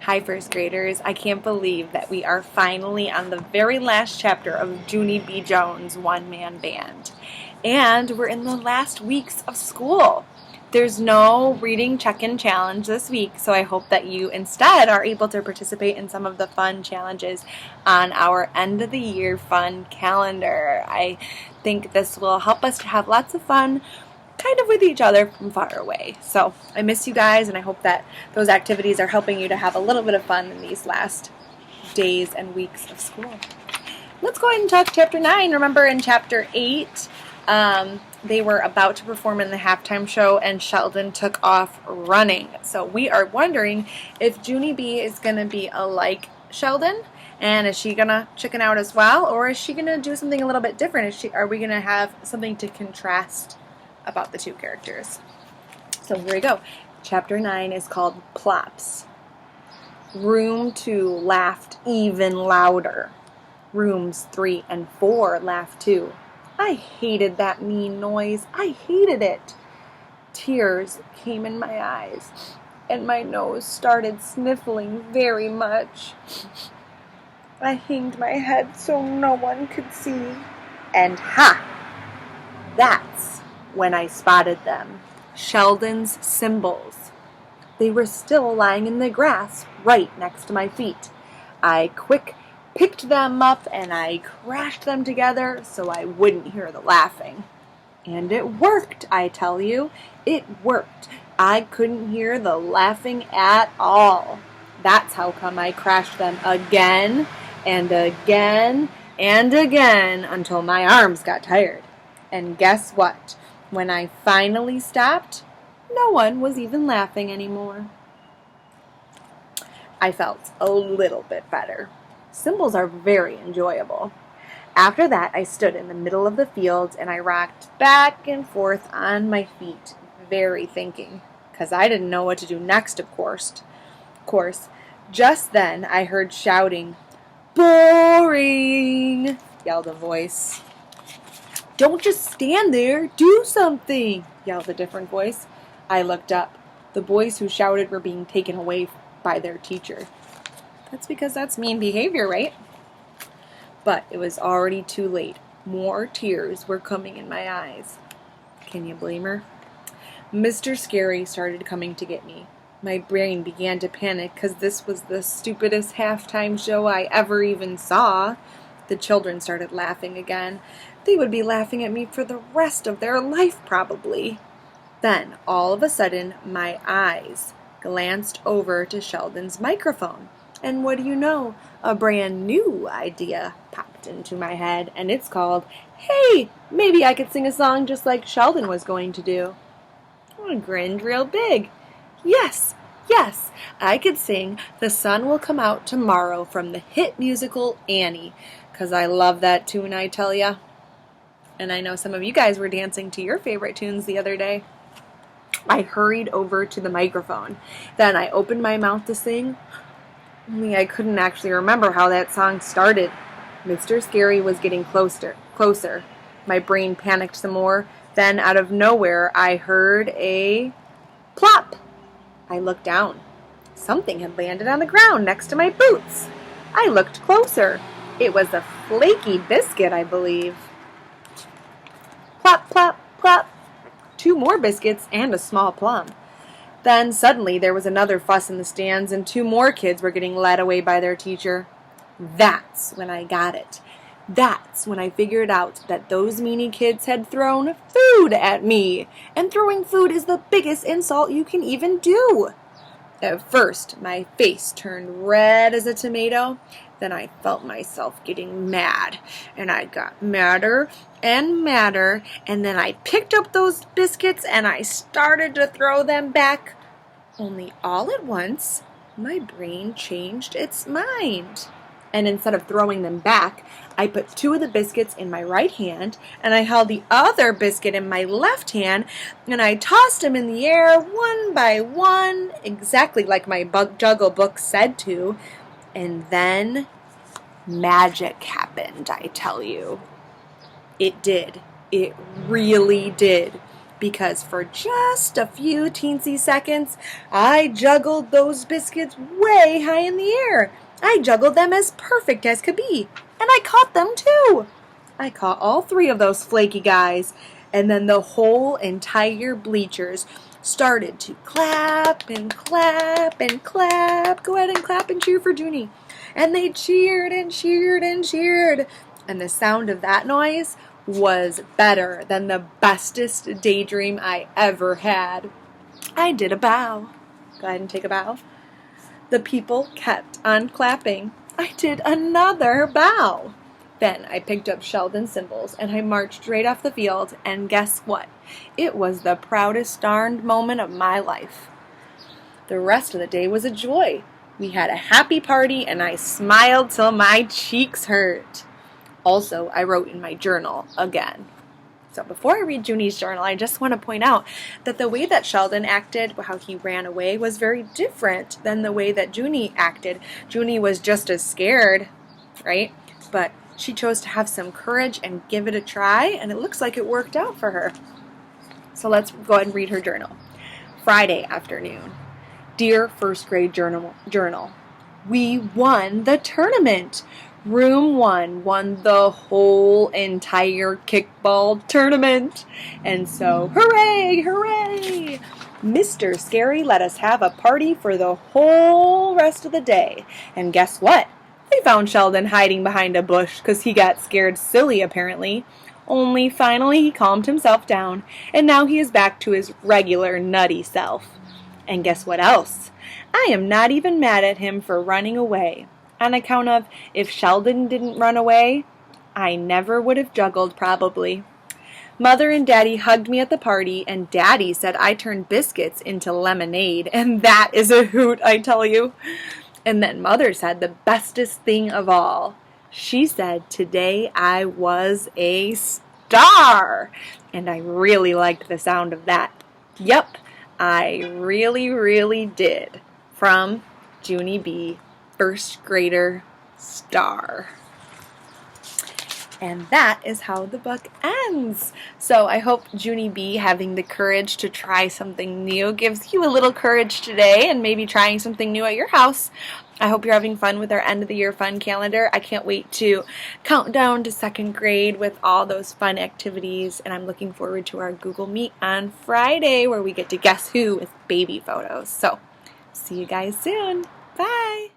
Hi, first graders. I can't believe that we are finally on the very last chapter of Junie B. Jones' one-man band. And we're in the last weeks of school. There's no reading check-in challenge this week, so I hope that you instead are able to participate in some of the fun challenges on our end of the year fun calendar. I think this will help us to have lots of fun kind of with each other from far away. So I miss you guys, and I hope that those activities are helping you to have a little bit of fun in these last days and weeks of school. Let's go ahead and talk chapter 9. Remember in chapter 8, they were about to perform in the halftime show, and Sheldon took off running. So we are wondering if Junie B is going to be like Sheldon, and is she going to chicken out as well, or is she going to do something a little bit different? Are we going to have something to contrast about the two characters? So here we go. Chapter 9 is called Plops. Room 2 laughed even louder. Rooms 3 and 4 laughed too. I hated that mean noise. I hated it. Tears came in my eyes, and my nose started sniffling very much. I hanged my head so no one could see. And ha! That's when I spotted them. Sheldon's cymbals. They were still lying in the grass right next to my feet. I picked them up and I crashed them together so I wouldn't hear the laughing. And it worked, I tell you. It worked. I couldn't hear the laughing at all. That's how come I crashed them again and again and again until my arms got tired. And guess what? When I finally stopped, no one was even laughing anymore. I felt a little bit better. Cymbals are very enjoyable. After that, I stood in the middle of the field and I rocked back and forth on my feet, very thinking, because I didn't know what to do next, of course. Just then, I heard shouting. "Boring!" yelled a voice. "Don't just stand there, do something," yelled a different voice. I looked up. The boys who shouted were being taken away by their teacher. That's because that's mean behavior, right? But it was already too late. More tears were coming in my eyes. Can you blame her? Mr. Scary started coming to get me. My brain began to panic because this was the stupidest halftime show I ever even saw. The children started laughing again. They would be laughing at me for the rest of their life, probably. Then, all of a sudden, my eyes glanced over to Sheldon's microphone. And what do you know? A brand new idea popped into my head, and it's called, "Hey, maybe I could sing a song just like Sheldon was going to do." I grinned real big. Yes, I could sing "The Sun Will Come Out Tomorrow" from the hit musical Annie, 'cause I love that tune, I tell ya. And I know some of you guys were dancing to your favorite tunes the other day. I hurried over to the microphone. Then I opened my mouth to sing, only I couldn't actually remember how that song started. Mr. Scary was getting closer. My brain panicked some more. Then out of nowhere, I heard a plop. I looked down. Something had landed on the ground next to my boots. I looked closer. It was a flaky biscuit, I believe. Plop, plop, plop. 2 more biscuits and a small plum. Then suddenly there was another fuss in the stands, and 2 more kids were getting led away by their teacher. That's when I got it. That's when I figured out that those meanie kids had thrown food at me. And throwing food is the biggest insult you can even do. At first, my face turned red as a tomato. Then I felt myself getting mad. And I got madder and madder. And then I picked up those biscuits and I started to throw them back. Only all at once, my brain changed its mind. And instead of throwing them back, I put 2 of the biscuits in my right hand, and I held the other biscuit in my left hand, and I tossed them in the air one by one, exactly like my Juggle book said to. And then magic happened, I tell you. It did. It really did. because for just a few teensy seconds, I juggled those biscuits way high in the air. I juggled them as perfect as could be, and I caught them too. I caught all 3 of those flaky guys, and then the whole entire bleachers started to clap and clap and clap. Go ahead and clap and cheer for Junie. And they cheered and cheered and cheered. And the sound of that noise was better than the bestest daydream I ever had. I did a bow. Go ahead and take a bow. The people kept on clapping. I did another bow. Then I picked up Sheldon's cymbals and I marched right off the field, and guess what? It was the proudest darned moment of my life. The rest of the day was a joy. We had a happy party and I smiled till my cheeks hurt. Also, I wrote in my journal again. So before I read Junie's journal, I just want to point out that the way that Sheldon acted, how he ran away, was very different than the way that Junie acted. Junie was just as scared, right? But she chose to have some courage and give it a try, and it looks like it worked out for her. So let's go ahead and read her journal. Friday afternoon. Dear first grade journal, we won the tournament. Room 1 won the whole entire kickball tournament. And so, hooray, hooray! Mr. Scary let us have a party for the whole rest of the day. And guess what? They found Sheldon hiding behind a bush because he got scared silly, apparently. Only finally he calmed himself down, and now he is back to his regular nutty self. And guess what else? I am not even mad at him for running away. On account of, if Sheldon didn't run away, I never would have juggled, probably. Mother and Daddy hugged me at the party, and Daddy said I turned biscuits into lemonade, and that is a hoot, I tell you. And then Mother said the bestest thing of all. She said today I was a star, and I really liked the sound of that. Yep, I really, really did. From Junie B., first grader star. And that is how the book ends. So I hope Junie B, having the courage to try something new, gives you a little courage today, and maybe trying something new at your house. I hope you're having fun with our end of the year fun calendar. I can't wait to count down to second grade with all those fun activities, and I'm looking forward to our Google Meet on Friday where we get to guess who with baby photos. So see you guys soon. Bye.